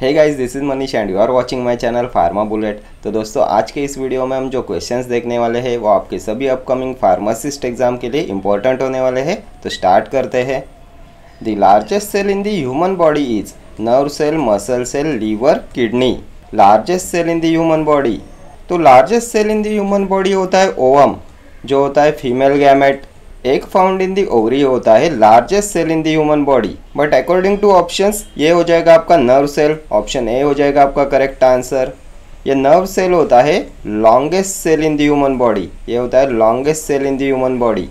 Hey guys, this is Manish and you are watching my channel Pharma Bullet. तो दोस्तों, आज के इस वीडियो में हम जो क्वेश्चंस देखने वाले हैं वो आपके सभी अपकमिंग फार्मासिस्ट एग्जाम के लिए इंपॉर्टेंट होने वाले हैं। तो स्टार्ट करते हैं। The largest cell in the human body is nerve cell, muscle cell, liver, kidney. Largest cell in the human body, तो largest cell in the human body होता है ओवम, जो होता है फीमेल गैमेट। एक फाउंड इन दी ओवरी होता है largest cell in the human body. But according to options ये हो जाएगा आपका नर्व सेल, ऑप्शन ए हो जाएगा आपका करेक्ट आंसर। ये नर्व सेल होता है longest cell in the human body, ये होता है longest cell in the human body.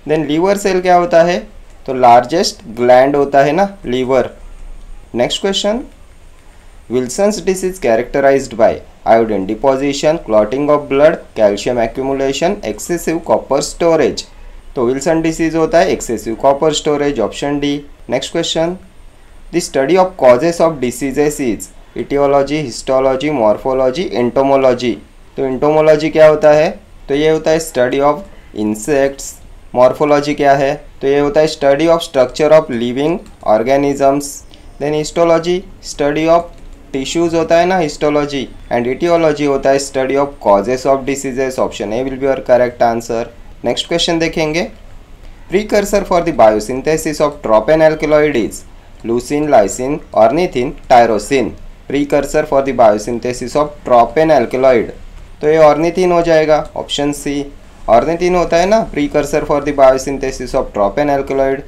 Then liver cell क्या होता है, तो लार्जेस्ट ग्लैंड होता है ना liver. Next question, Wilson's disease characterized by iodine deposition, clotting of blood, calcium accumulation, excessive copper storage. तो विल्सन डिसीज होता है excessive copper storage, option D. Next question, the study of causes of diseases is aetiology, histology, morphology, entomology. तो entomology क्या होता है, तो ये होता है स्टडी ऑफ इंसेक्ट्स। मॉर्फोलॉजी क्या है, तो ये होता है study of structure of living organisms. Then histology study of tissues होता है ना हिस्टोलॉजी, एंड इटियोलॉजी होता है study of causes of diseases, option A will be your correct answer. Next question देखेंगे, precursor for the biosynthesis of tropane alkaloid is leucine, lysine, ornithine, tyrosine. Precursor for the biosynthesis of tropane alkaloid, तो ये ornithine हो जाएगा, option C. Ornithine होता है ना precursor for the biosynthesis of tropane alkaloid.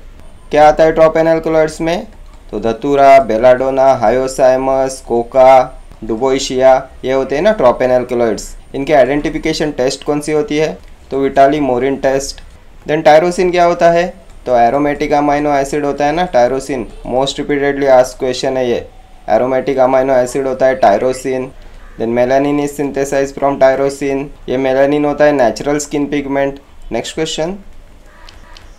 क्या आता है ट्रोपेन एल्केलॉइड्स में, तो धतूरा, बेलाडोना, हायोसाइमस, कोका, डुबोइशिया, ये होते हैं ना ट्रोपेन एल्केलॉइड्स। इनके आइडेंटिफिकेशन टेस्ट कौन सी होती है, तो विटाली मोरिन टेस्ट। देन टायरोसिन क्या होता है, तो एरोमेटिक अमाइनो एसिड होता है ना tyrosine. Most repeatedly asked question है ये, एरोमेटिक अमाइनो एसिड होता है tyrosine. Then melanin is synthesise from tyrosine, ये मेलानिन होता है natural skin pigment. Next question,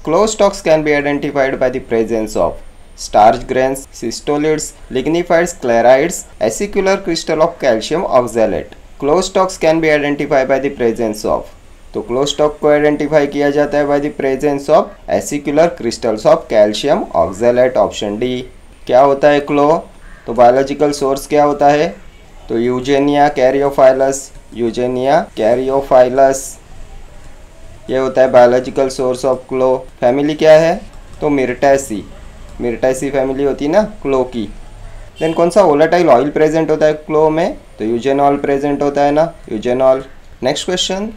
clove stalks can be identified by the presence of starch grains, cystolids, lignified sclerides, acicular crystal of calcium oxalate. Closed stalks can be identified by the presence of, तो clove stalk को identify किया जाता है by the presence of acicular crystals of calcium oxalate, option D. क्या होता है क्लो, तो biological source क्या होता है, तो यूजेनिया कैरियोफाइलस, यूजेनिया कैरियोफाइलस, ये होता है biological source of clove. Family क्या है, तो मिर्टेसी, मिर्टेसी फैमिली होती है ना क्लो की। देन कौन सा वोलेटाइल ऑयल प्रेजेंट होता है क्लो में, तो यूजेनॉल प्रेजेंट होता है ना eugenol. Next question,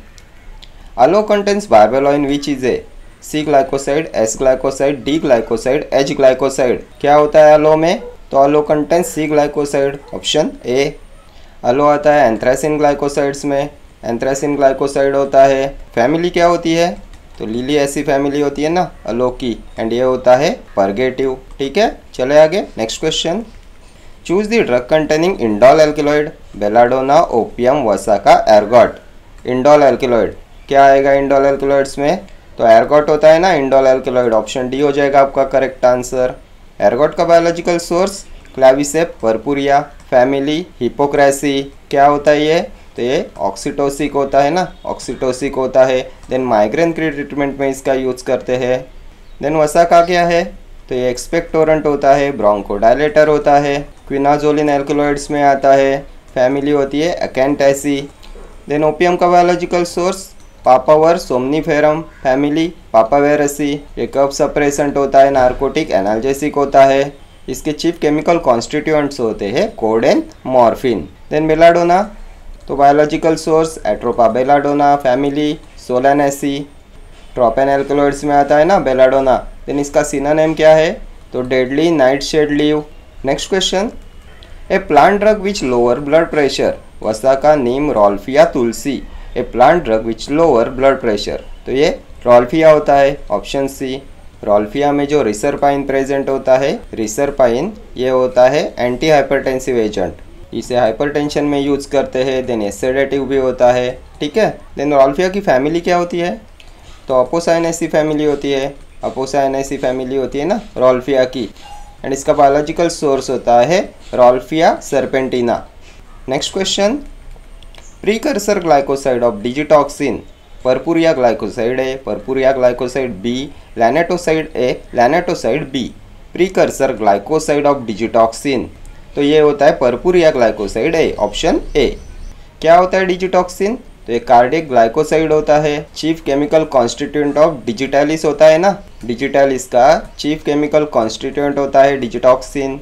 aloe contains barbaloin which is a C glycoside, S glycoside, D glycoside, H glycoside. क्या होता है अलो में, तो aloe contains C glycoside, option A. Aloe आता है एंथ्रासिन ग्लाइकोसाइड्स में, एंथ्रासिन ग्लाइकोसाइड होता है। फैमिली क्या होती है, तो लिली ऐसी फैमिली होती है ना अलो की, एंड ये होता है परगेटिव। ठीक है, चले आगे। Next question, choose the drug containing indole alkaloid, belladonna, opium, वसाका, ergot. Indole alkaloid क्या आएगा इंडोल एल्केलॉइड्स में, तो एर्गोट होता है ना इंडोल एल्केलॉइड, ऑप्शन डी हो जाएगा आपका करेक्ट आंसर। एर्गोट का biological source क्लाविसेप purpurea, family hypocrisy. क्या होता है ये, तो ये ऑक्सीटोसिक होता है ना, ऑक्सीटोसिक होता है। देन माइग्रेन के ट्रीटमेंट में इसका यूज़ करते हैं। देन वसाका क्या है, तो ये एक्सपेक्टोरेंट होता है, ब्रोंकोडायलेटर होता है, क्विनाजोलिन एल्केलॉइड्स में आता है। फैमिली होती है अकेंटेसी। देन ओपियम का biological source Papaver somniferum, family Papaveraceae, ये कफ सप्रेसेंट होता है, नार्कोटिक एनाल्जेसिक होता है। इसके चीफ केमिकल कॉन्स्टिट्यूएंट्स होते हैं कोडेन, मॉर्फिन। देन बेलाडोना, तो biological source Atropa belladonna, family Solanaceae, tropane alkaloids में आता है ना बेलाडोना। देन इसका सिनोनिम क्या है, तो deadly nightshade leave. Next question, a plant drug which lower blood pressure, vasaka, neem, Rauwolfia, tulsi. A plant drug which lower blood pressure, तो ये रॉल्फिया होता है, ऑप्शन सी। रॉल्फिया में जो रिसरपाइन प्रेजेंट होता है, रिसरपाइन ये होता है एंटी हाइपरटेंसिव एजेंट, इसे हाइपरटेंशन में यूज़ करते हैं। देन ये सेडेटिव भी होता है। ठीक है, देन रॉल्फिया की फैमिली क्या होती है, तो अपोसाइनेसी फैमिली होती है, अपोसाइनेसी फैमिली होती है ना रॉल्फिया की, एंड इसका बायोलॉजिकल सोर्स होता है Rauwolfia serpentina. Next question, precursor glycoside of digitoxin, purpurea glycoside A, purpurea glycoside B, lanatoside A, lanatoside B. Precursor glycoside of digitoxin, तो ये होता है परपुरिया ग्लाइकोसाइड ए, ऑप्शन ए। क्या होता है डिजिटॉक्सिन? तो ये कार्डियक ग्लाइकोसाइड होता है। Chief chemical constituent of digitalis होता है ना, डिजिटालिस का चीफ केमिकल कॉन्स्टिट्यूएंट होता है डिजिटॉक्सिन।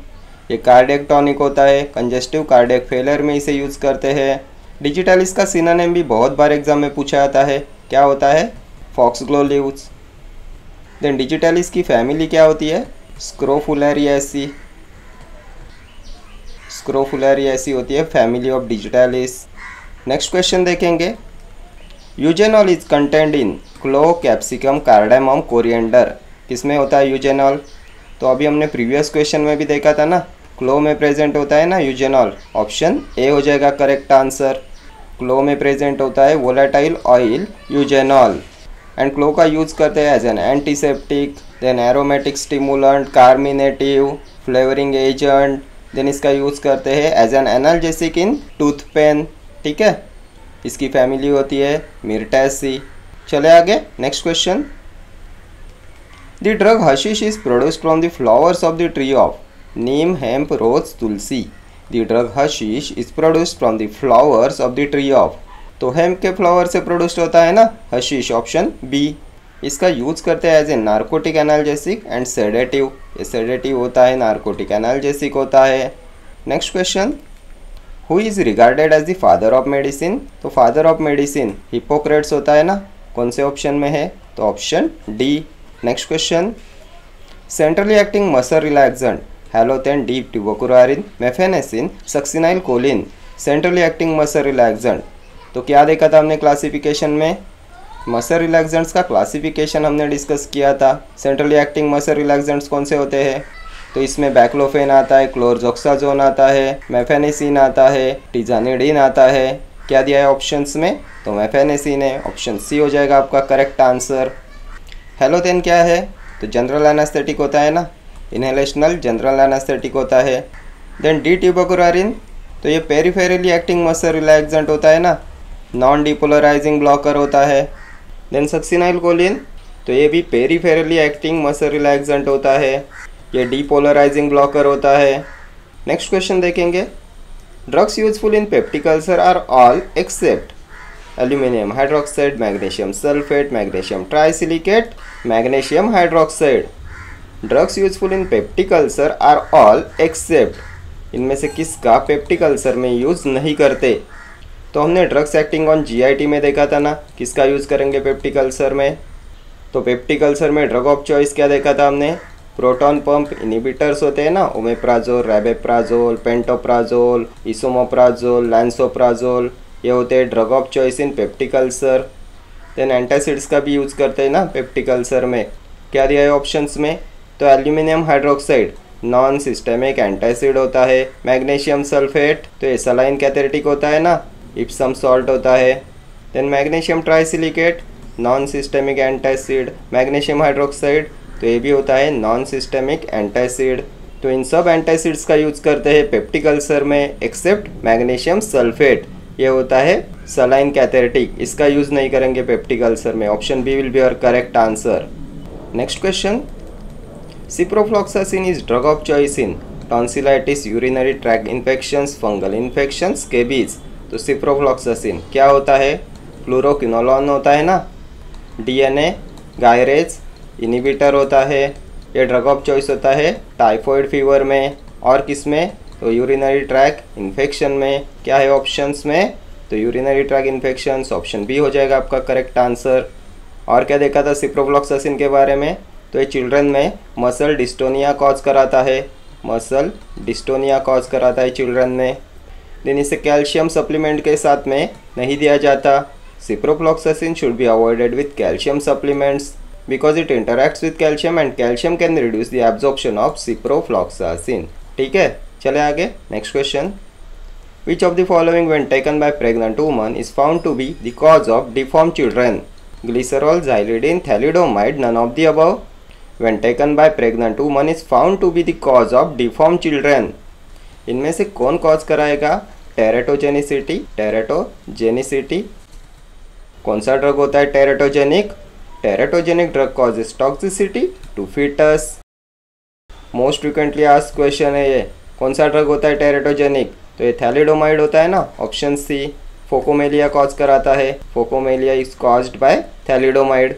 ये कार्डियक टॉनिक होता है, कंजेस्टिव कार्डियक फेलियर में इसे यूज़ करते हैं। डिजिटालिस का सिनोनिम भी बहुत बार एग्जाम में पूछा जाता है, क्या होता है? फॉक्सग्लोलीव्स। देन डिजिटालिस की फैमिली क्या होती है? स्क्रोफुलेरिएसी। स्क्रोफुलेरिएसी होती है family of digitalis. Next question देखेंगे। Eugenol is contained in clove, capsicum, cardamom, coriander. किसमें होता है यूजेनॉल? तो अभी हमने प्रीवियस क्वेश्चन में भी देखा था ना, क्लो में प्रेजेंट होता है ना यूजेनॉल, ऑप्शन ए हो जाएगा करेक्ट आंसर। क्लो में प्रेजेंट होता है volatile oil eugenol, and clove का यूज़ करते हैं as an antiseptic, then aromatic stimulant, carminative, flavouring agent, then इसका यूज़ करते हैं as an analgesic in tooth pain. ठीक है, इसकी फैमिली होती है मिर्टेसी। चले आगे, next question. The drug hashish is produced from the flowers of the tree of neem, hemp, rose, tulsi. The drug hashish is produced from the flowers of the tree of, तो hemp के flower से produced होता है ना hashish, option B. इसका use करते हैं as a narcotic analgesic and sedative. ये सेडेटिव होता है, नार्कोटिक एनाल्जेसिक होता है। Next question. Who is regarded as the father of medicine? तो फादर ऑफ मेडिसिन हिप्पोक्रेट्स होता है ना, कौन से ऑप्शन में है? तो option D. Next question. Centrally acting muscle relaxant halothane, D tubocurarine, mephenesin, succinyl Colin. Centrally acting muscle relaxant, तो क्या देखा था हमने क्लासिफिकेशन में? मसल रिलैक्सेंट्स का क्लासिफिकेशन हमने डिस्कस किया था। सेंट्रली एक्टिंग मसल रिलैक्सेंट्स कौन से होते हैं? तो इसमें बैक्लोफेन आता है, क्लोरजोक्साजोन आता है, मेफेनेसिन आता है, टिजानिडीन आता है। क्या दिया है ऑप्शंस में? तो मेफेनेसिन है, ऑप्शन सी हो जाएगा आपका करेक्ट आंसर। हैलोथेन क्या है? तो जनरल एनेस्थेटिक होता है ना, इनहेलेशनल जनरल एनेस्थेटिक होता है। देन डी ट्यूबोकुरारिन, तो ये पेरिफेरली एक्टिंग मसल रिलैक्सेंट होता है ना, नॉन डिपोलराइजिंग ब्लॉकर होता है। देन सक्सिनाइल कोलिन, तो ये भी पेरिफेरली एक्टिंग मसल रिलैक्सेंट होता है, ये डिपोलराइजिंग ब्लॉकर होता है। नेक्स्ट क्वेश्चन देखेंगे। Drugs useful in peptic ulcer are all except aluminium hydroxide, magnesium sulphate, magnesium trisilicate, magnesium hydroxide. Drugs useful in peptic ulcer are all except, इनमें से किसका peptic ulcer में यूज़ नहीं करते? तो हमने ड्रग्स एक्टिंग ऑन जीआईटी में देखा था ना, किसका यूज़ करेंगे पेप्टिक अल्सर में? तो पेप्टिक अल्सर में ड्रग ऑफ चॉइस क्या देखा था हमने? प्रोटॉन पंप इनिबिटर्स होते हैं ना, omeprazole, rabeprazole, pantoprazole, esomeprazole, lansoprazole, ये होते हैं drug of choice in peptic ulcer. Then antacids का भी यूज़ करते हैं ना पेप्टिक अल्सर में। क्या दिया है ऑप्शंस में? तो aluminium hydroxide non systemic antacid होता है, मैग्नीशियम सल्फेट तो ये सलाइन कैथेरेटिक होता है ना, इप्सम सॉल्ट होता है। Then magnesium trisilicate non systemic antacid, magnesium hydroxide तो ये भी होता है नॉन सिस्टेमिक एंटासिड। तो इन सब एंटासिड्स का यूज़ करते हैं पेप्टिक अल्सर में एक्सेप्ट मैग्नीशियम सल्फेट, ये होता है सलाइन कैथेरेटिक, इसका यूज़ नहीं करेंगे पेप्टिक अल्सर में। Option B will be your correct answer. Next question. Ciprofloxacin is drug of choice in tonsillitis, urinary tract infections, fungal infections, scabies. तो ciprofloxacin क्या होता है? फ्लोरोक्विनोलोन होता है ना, डीएनए गायरेज इनिबिटर होता है। ये ड्रग ऑफ चॉइस होता है टाइफॉइड फीवर में और किस में? तो यूरिनरी ट्रैक्ट इन्फेक्शन में। क्या है ऑप्शंस में? तो urinary tract infections, option B हो जाएगा आपका करेक्ट आंसर। और क्या देखा था सिप्रोफ्लॉक्सासिन के बारे में? तो ये चिल्ड्रन में मसल डिस्टोनिया कॉज कराता है, मसल डिस्टोनिया कॉज कराता है चिल्ड्रन में। दिन इसे कैल्शियम सप्लीमेंट के साथ में नहीं दिया जाता। Ciprofloxacin should be avoided with calcium supplements because it interacts with calcium and calcium can reduce the absorption of ciprofloxacin. ठीक है, चले आगे। Next question. Which of the following when taken by pregnant woman is found to be the cause of deform children? Glycerol, xylidine, thalidomide, none of the above. When taken by pregnant woman is found to be the cause of deformed children. इनमें से कौन cause कराएगा? Teratogenicity, teratogenicity. कौन सा drug होता है teratogenic? Teratogenic drug causes toxicity to foetus. Most frequently asked question है ये, कौन सा ड्रग होता है टेरेटोजेनिक, तो ये थैलिडोमाइड होता है ना, ऑप्शन सी। फोकोमेलिया कॉज कराता है, phocomelia is caused by thalidomide.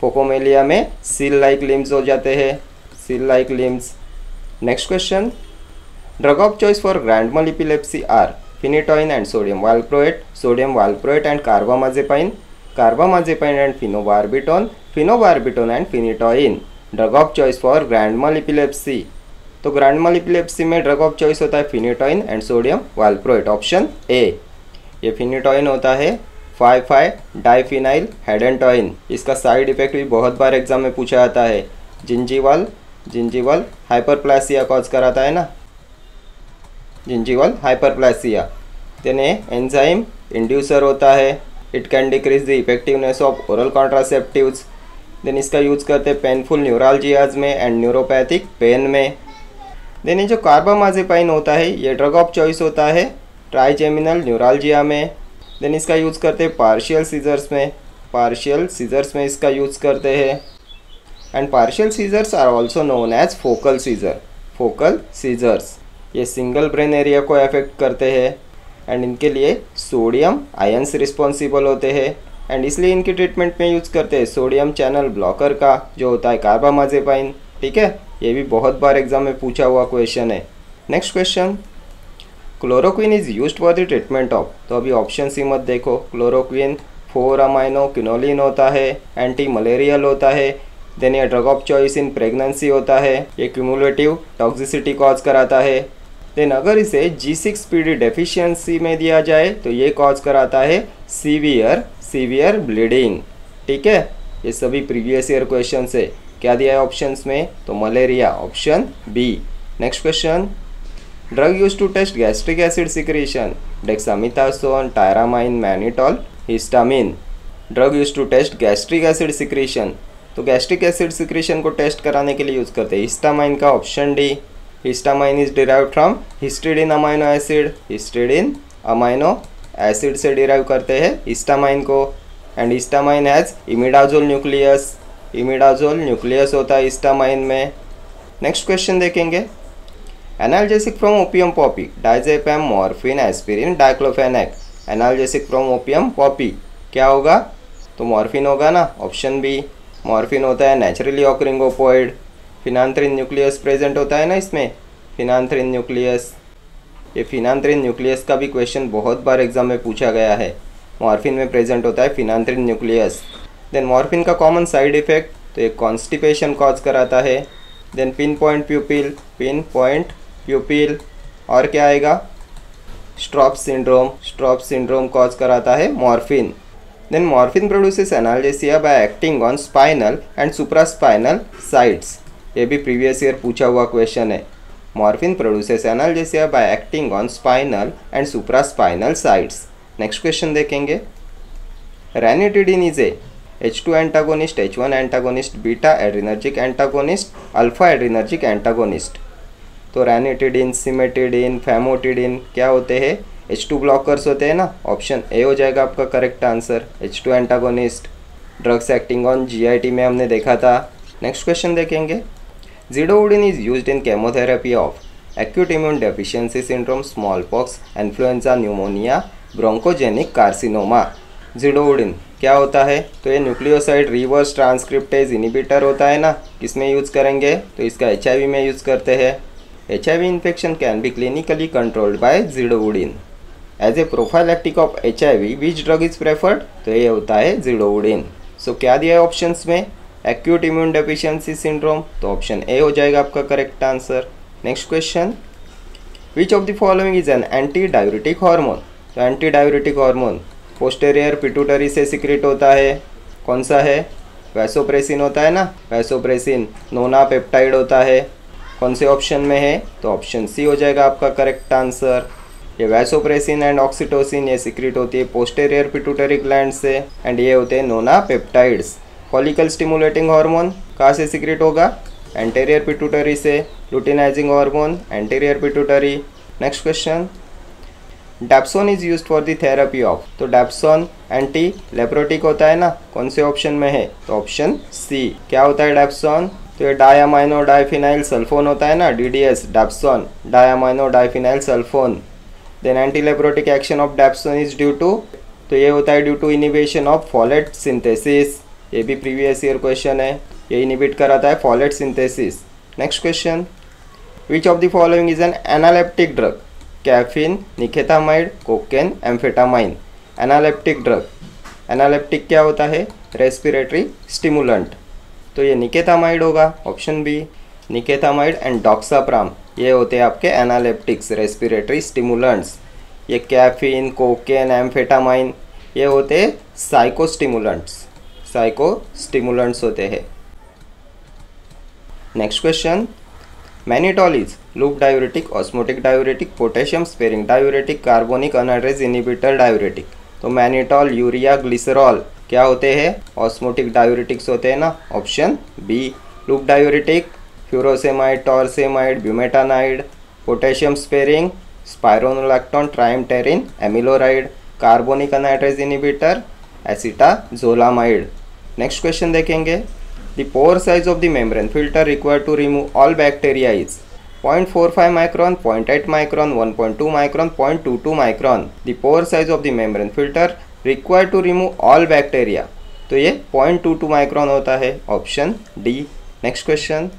Phocomelia में सील लाइक लिम्स हो जाते हैं, seal like limbs. Next question, drug of choice for grand mal epilepsy are phenytoin and sodium valproate and carbamazepine, carbamazepine and phenobarbital, phenobarbital and phenytoin। Drug of choice for grand mal epilepsy, तो grand mal epilepsy में drug of choice होता है phenytoin and sodium valproate, option A. ये phenytoin होता है 5,5-डाइफिनाइल हेडेंटोइन। इसका side effect भी बहुत बार एग्जाम में पूछा जाता है। जिंजीवल हाइपरप्लेसिया कॉज कराता है ना, gingival hyperplasia. Then enzyme inducer होता है, it can decrease the effectiveness of oral contraceptives. Then इसका यूज़ करते हैं पेनफुल न्यूरालजियाज में एंड न्यूरोपैथिक पेन में। देन ये जो कार्बामाजेपाइन होता है ये ड्रग ऑफ चॉइस होता है ट्राइजेमिनल न्यूरालजिया में। देन इसका यूज़ करते हैं पार्शियल सीजर्स में इसका यूज़ करते हैं। And partial seizures are also known as focal seizures. ये सिंगल ब्रेन एरिया को अफेक्ट करते हैं एंड इनके लिए सोडियम आयंस रिस्पॉन्सिबल होते हैं एंड इसलिए इनकी ट्रीटमेंट में यूज़ करते हैं सोडियम चैनल ब्लॉकर का जो होता है कार्बामाजेपाइन। ठीक है, ये भी बहुत बार एग्जाम में पूछा हुआ क्वेश्चन है। Next question, chloroquine is used for the treatment of, तो अभी ऑप्शन सी मत देखो। क्लोरोक्विन 4-अमाइनो-क्विनोलिन होता है, एंटी मलेरियल होता है। देन ये drug of choice in pregnancy होता है, ये क्यूमुलेटिव टॉक्सिसिटी कॉज कराता है। देन अगर इसे G6PD डेफिशिएंसी में दिया जाए तो ये कॉज कराता है सीवियर ब्लीडिंग। ठीक है, ये सभी प्रीवियस ईयर क्वेश्चन है। क्या दिया है ऑप्शंस में, तो malaria, option B. Next question, drug use to test gastric acid secretion, dexamethasone, tyramine, mannitol, histamine. Drug use to test gastric acid secretion, तो गैस्ट्रिक एसिड सिक्रीशन को टेस्ट कराने के लिए यूज़ करते हैं हिस्टामाइन का, option D. Histamine is derived from histidine amino acid, histidine amino acid से derive करते हैं हिस्टामाइन को। And histamine has imidazole nucleus होता है हिस्टामाइन में। नेक्स्ट क्वेश्चन देखेंगे, analgesic from opium poppy, diazepam, morphine, aspirin, diclofenac. Analgesic from opium poppy क्या होगा, तो मॉर्फिन होगा ना, ऑप्शन बी। मॉर्फिन होता है naturally occurring opioid. Phenanthrene nucleus present होता है ना इसमें, फिनांथ्रिन न्यूक्लियस। ये फिनांथ्रिन न्यूक्लियस का भी क्वेश्चन बहुत बार एग्जाम में पूछा गया है। मॉर्फिन में प्रेजेंट होता है फिनांथ्रिन न्यूक्लियस। देन मॉर्फिन का कॉमन साइड इफेक्ट, तो एक कॉन्स्टिपेशन कॉज कराता है। देन पिन पॉइंट प्यूपिल, और क्या आएगा, स्ट्रॉप सिंड्रोम कॉज कराता है morphine. Then morphine produces analgesia by acting on spinal and supraspinal sites। ये भी प्रीवियस ईयर पूछा हुआ क्वेश्चन है। Morphine produces analgesia by acting on spinal and supraspinal sites. Next question देखेंगे, ranitidine is a H2 antagonist, H1 antagonist, beta adrenergic antagonist, alpha adrenergic antagonist. तो ranitidine, cimetidine, famotidine क्या होते हैं, H2 blockers होते हैं ना, option A हो जाएगा आपका correct answer, H2 antagonist. Drugs acting on GIT में हमने देखा था। नेक्स्ट क्वेश्चन देखेंगे, zidovudine is used in chemotherapy of acute immune deficiency syndrome, smallpox, influenza, pneumonia, bronchogenic carcinoma. Zidovudine क्या होता है, तो ये न्यूक्लियोसाइड रिवर्स ट्रांसक्रिप्टेज इनिबिटर होता है ना, किसमें यूज़ करेंगे, तो इसका HIV में यूज़ करते हैं। HIV infection can be clinically controlled by zidovudine. As a prophylactic of HIV which drug is preferred, तो ये होता है ज़िडोउडिन। सो क्या दिया है ऑप्शंस में, एक्यूट इम्यून डेफिशिएंसी सिंड्रोम, तो ऑप्शन ए हो जाएगा आपका correct answer. Next question, which of the following is an anti diuretic hormone, तो anti diuretic hormone posterior pituitary से सिक्रेट होता है, कौन सा है, वैसोप्रेसिन होता है ना, वैसोप्रेसिन। नोना पेप्टाइड होता है, कौन से ऑप्शन में है, तो ऑप्शन सी हो जाएगा आपका करेक्ट आंसर। ये वैसोप्रेसिन एंड ऑक्सीटोसिन ये सिक्रेट होती है पोस्टेरियर पिट्यूटरी ग्लैंड से एंड ये होते हैं nonapeptides. Follicle stimulating hormone कहाँ से सिक्रेट होगा, एंटीरियर पिट्यूटरी से। Luteinizing hormone anterior pituitary. Next question, dapsone is used for the therapy of, तो डैप्सोन एंटी लेप्रोटिक होता है ना, कौन से ऑप्शन में है, तो ऑप्शन सी। क्या होता है डैप्सोन, तो ये डायमाइनो डाइफिनाइल सल्फोन होता है ना, DDS, dapsone, diamino diphenyl sulfone. Then antileprotic action of dapsone is due to, तो ये होता है due to inhibition of folate synthesis. ये भी प्रीवियस ईयर क्वेश्चन है, ये इनिबिट कराता है folate synthesis. Next question, which of the following is an analeptic drug? Caffeine, nikethamide, cocaine, amphetamine. Analeptic drug, analeptic क्या होता है? रेस्पिरेटरी स्टिमुलेंट, तो ये निकेथामाइड होगा, option B. Nikethamide and doxapram ये होते हैं आपके एनालेप्टिक्स, रेस्पिरेटरी स्टिमुलेंट्स। ये कैफीन, कोकेन, एम्फेटामाइन ये होते हैं साइकोस्टिमुलेंट्स, साइकोस्टिमुलेंट्स होते हैं। Next question, mannitol is loop diuretic, osmotic diuretic, potassium sparing diuretic, carbonic anhydrase inhibitor diuretic. तो मैनिटॉल, यूरिया, ग्लिसरॉल क्या होते हैं? ऑस्मोटिक डायूरेटिक्स होते हैं ना, option B. Loop diuretic, furosemide, torsemide, bumetanide. Potassium sparing, spironolactone, triamterene, amiloride. Carbonic anhydrase inhibitor, acetazolamide. Next question देखेंगे, the pore size of the membrane filter required to remove all bacteria is 0.45 micron, 0.8 micron, 1.2 micron, 0.22 micron. The pore size of the membrane filter required to remove all bacteria, तो ये 0.22 micron होता है, option D. Next question,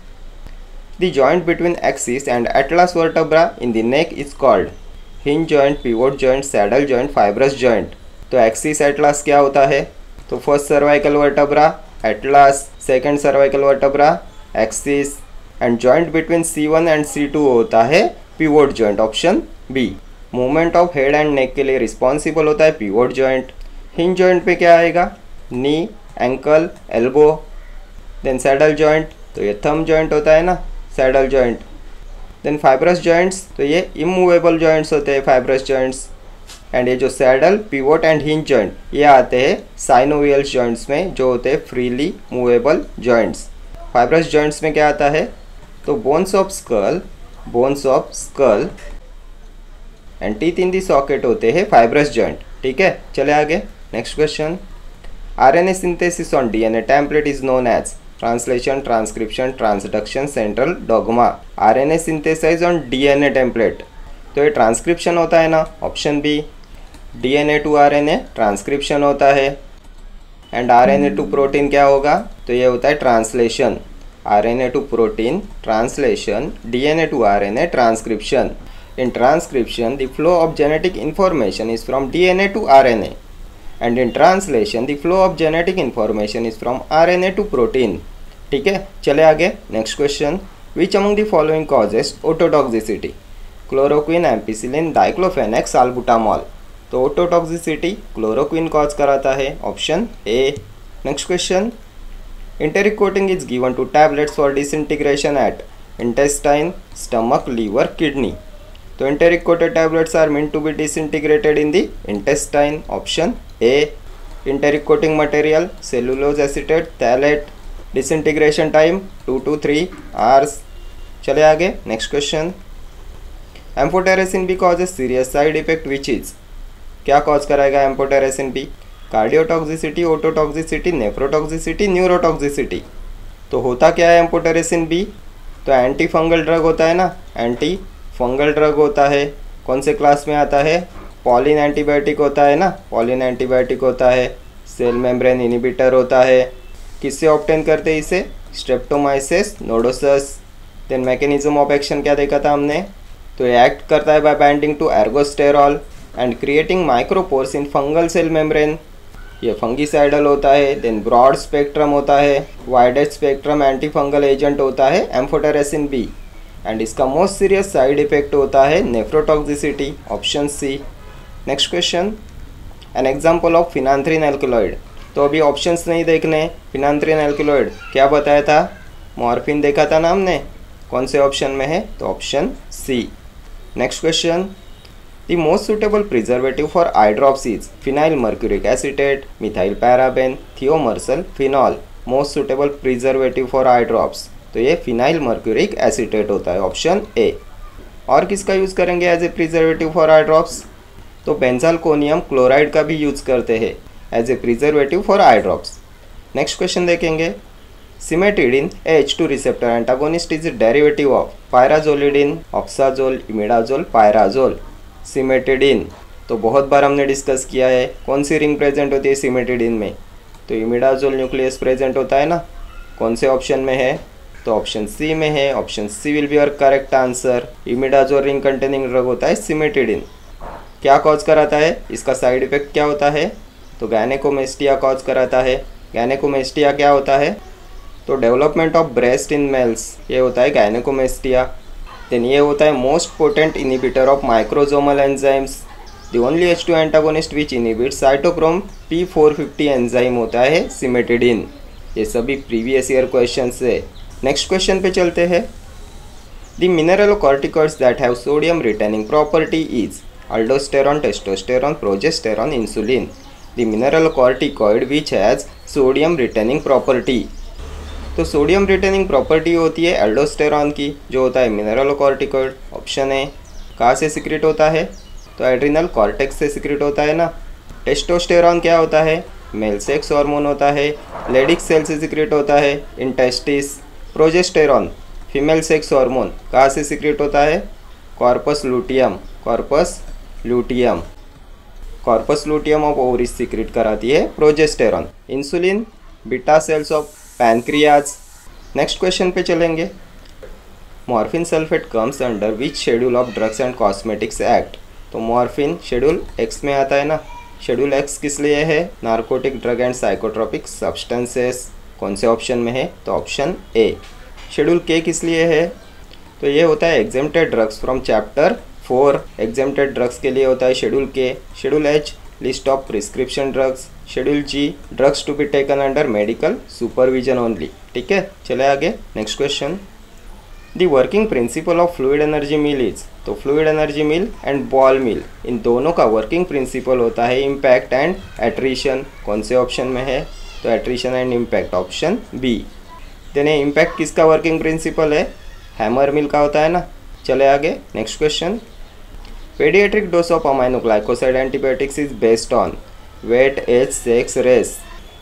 the joint between axis and atlas vertebra in the neck is called hinge joint, pivot joint, saddle joint, fibrous joint. तो axis atlas क्या होता है? तो first cervical vertebra atlas, second cervical vertebra axis, and joint between C1 and C2 होता है pivot joint, option B. Movement of head and neck के लिए responsible होता है पिवोट जॉइंट। हिंज जॉइंट पे क्या आएगा? Knee, ankle, elbow. Then saddle joint, तो ये थंब जॉइंट होता है ना, saddle joint. Then fibrous joints, तो ये इमूवेबल जॉइंट्स होते हैं फाइब्रस जॉइंट्स। एंड ये जो saddle, pivot and hinge joint ये आते हैं साइनोवियल्स जॉइंट्स में, जो होते हैं freely movable joints. Fibrous joints में क्या आता है? तो bones of skull and teeth in the socket होते हैं फाइब्रस जॉइंट। ठीक है, चले आगे। Next question, RNA synthesis on DNA template is known as translation, transcription, transduction, central dogma. RNA synthesise on DNA template, तो ये ट्रांसक्रिप्शन होता है ना, option B. DNA to RNA transcription होता है, एंड RNA टू प्रोटीन क्या होगा? तो ये होता है translation. RNA to protein translation, DNA to RNA transcription. In transcription, the flow of genetic information is from DNA to RNA, and in translation, the flow of genetic information is from RNA to protein. ठीक है, चले आगे। Next question, which among the following causes ototoxicity? Chloroquine, ampicillin, diclofenac, salbutamol. तो ototoxicity chloroquine cause कराता है, option A. Next question, enteric coating is given to tablets for disintegration at intestine, stomach, liver, kidney. तो enteric coated tablets are meant to be disintegrated in the intestine, option A. Enteric coating material, cellulose acetate, phthalate. Disintegration time 2 to 3 hours. चले आगे। Next question, amphotericin B causes serious side effect which is, क्या cause कराएगा amphotericin B? Cardiotoxicity, ototoxicity, nephrotoxicity, neurotoxicity. तो होता क्या है amphotericin B? तो anti fungal drug होता है ना, एंटी फंगल ड्रग होता है। कौन से क्लास में आता है? पॉलिन एंटीबायोटिक होता है ना, पॉलिन एंटीबायोटिक होता है। सेल मेम्ब्रेन इनहिबिटर होता है। किससे ऑब्टेन करते हैं इसे? Streptomyces nodosus. Then mechanism of action क्या देखा था हमने? तो ये एक्ट करता है by binding to ergosterol and creating micropores in fungal cell membrane. ये फंगिसाइडल होता है। देन ब्रॉड स्पेक्ट्रम होता है। वाइडेड स्पेक्ट्रम एंटी फंगल एजेंट होता है एम्फोटेरेसिन बी, एंड इसका मोस्ट सीरियस साइड इफेक्ट होता है nephrotoxicity, option C. Next question, an example of phenanthrene alkaloid. तो अभी ऑप्शंस नहीं देखने। फिनांथ्रिन एल्कलॉइड क्या बताया था? मॉर्फिन देखा था ना हमने। कौन से ऑप्शन में है? तो option C. Next question, the most suitable preservative for eye drops is phenyl mercuric acetate, methyl paraben, thiomersal, phenol. Most suitable preservative for eye drops, तो ये फिनाइल मर्क्यूरिक एसिटेट होता है, ऑप्शन ए। और किसका यूज़ करेंगे as a preservative for eye drops? तो benzalkonium chloride का भी यूज़ करते हैं as a preservative for eye drops. Next question देखेंगे, Cimetidine, a H2 receptor antagonist, is a derivative of pyrazolidine, oxazole, imidazole, pyrazole. Cimetidine तो बहुत बार हमने discuss किया है। कौन सी रिंग प्रेजेंट होती है सिमेटिडिन में? तो इमिडाजोल न्यूक्लियस प्रेजेंट होता है ना। कौन से ऑप्शन में है? तो ऑप्शन सी में है। Option C will be your correct answer. Imidazole ring containing drug होता है सिमेटिडिन। क्या कॉज कराता है? इसका साइड इफेक्ट क्या होता है? तो गायनेकोमेस्टिया कॉज कराता है। गायनेकोमेस्टिया क्या होता है? तो development of breast in males, ये होता है गायनेकोमेस्टिया। देन ये होता है most potent inhibitor of microsomal enzymes. The only H2 antagonist which inhibit cytochrome P450 enzyme होता है सिमेटिडिन। ये सभी प्रीवियस ईयर क्वेश्चन है। नेक्स्ट क्वेश्चन पे चलते हैं। The mineralocorticoids that have sodium retaining property is aldosterone, testosterone, progesterone, insulin. The mineralocorticoid which has sodium retaining property. तो sodium retaining property होती है एल्डोस्टेरॉन की, जो होता है मिनरलोकॉर्टिकॉइड। Option A. कहाँ से सिक्रेट होता है? तो एड्रिनल कॉर्टेक्स से सिक्रेट होता है ना। टेस्टोस्टेरॉन क्या होता है? मेल सेक्स हार्मोन होता है। लेडिक सेल से सिक्रेट होता है intestines. Progesterone female sex hormone कहाँ से सिक्रेट होता है? Corpus luteum. Corpus luteum. Corpus luteum of ovaries secrete कराती है progesterone. Insulin beta cells of pancreas. Next question पे चलेंगे। Morphine sulphate comes under which schedule of drugs and cosmetics act? तो morphine schedule X में आता है ना। Schedule X किस लिए है? Narcotic drug and psychotropic substances. कौन से ऑप्शन में है? तो ऑप्शन ए। शेड्यूल के किस लिए है? तो ये होता है exempted drugs from chapter 4। Exempted drugs के लिए होता है schedule K. Schedule H list of prescription drugs. Schedule G drugs to be taken under medical supervision only. ठीक है, चले आगे। Next question. The working principle of fluid energy mill is? तो fluid energy mill and ball mill, इन दोनों का working principle होता है इम्पैक्ट एंड एट्रीशन। कौन से ऑप्शन में है? तो attrition and impact, option B. Then impact किसका वर्किंग प्रिंसिपल है? हैमर मिल का होता है ना। चले आगे। Next question. Paediatric dose of aminoglycoside antibiotics is based on weight, age, sex, race.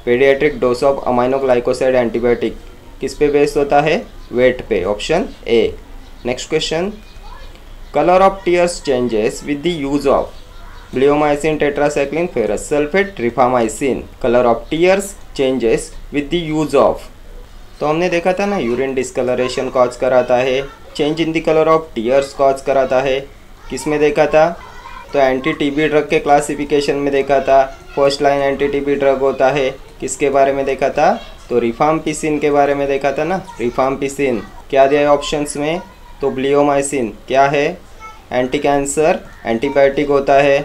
Paediatric dose of aminoglycoside antibiotic किस पे बेस्ड होता है? वेट पे, option A. Next question. Colour of tears changes with the use of bleomycin, tetracycline, ferrous sulphate, rifamycin. Colour of tears changes with the use of, तो हमने देखा था ना यूरिन डिस्कलरेशन कॉज कराता है, change in the colour of tears cause कराता है। किस में देखा था? तो एंटी टीबी ड्रग के क्लासिफिकेशन में देखा था। First line anti TB drug होता है। किसके बारे में देखा था? तो रिफाम्पिसिन के बारे में देखा था ना। रिफाम्पिसिन क्या दिया है ऑप्शंस में? तो ब्लियोमाइसिन क्या है? एंटी कैंसर एंटीबायोटिक होता है,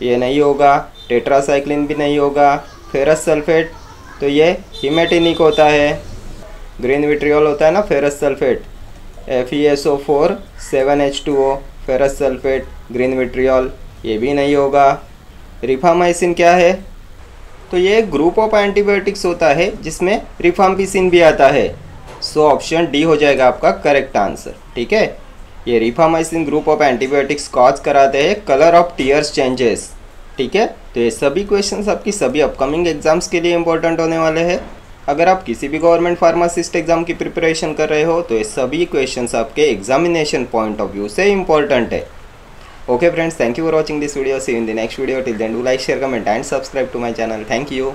ये नहीं होगा। टेट्रासाइक्लिन भी नहीं होगा। फेरस सल्फेट तो ये हिमेटिनिक होता है। ग्रीन विट्रियोल होता है ना ferrous sulphate, FeSO4 7H2O, ferrous sulphate, green vitriol, ये भी नहीं होगा। रिफामाइसिन क्या है? तो ये ग्रुप ऑफ एंटीबायोटिक्स होता है जिसमें रिफाम्पिसिन भी आता है। सो ऑप्शन डी हो जाएगा आपका करेक्ट आंसर। ठीक है, ये rifamycin group of antibiotics cause कराते हैं कलर ऑफ टीयर्स चेंजेस। ठीक है, तो ये सभी क्वेश्चंस आपकी सभी अपकमिंग एग्जाम्स के लिए इंपॉर्टेंट होने वाले हैं। अगर आप किसी भी गवर्नमेंट फार्मासिस्ट एग्जाम की प्रिपरेशन कर रहे हो तो ये सभी क्वेश्चंस आपके एग्जामिनेशन पॉइंट ऑफ व्यू से इंपॉर्टेंट है। Okay friends, thank you for watching this video. See you in the next video. Till then, do like, share, comment and subscribe to my channel. Thank you.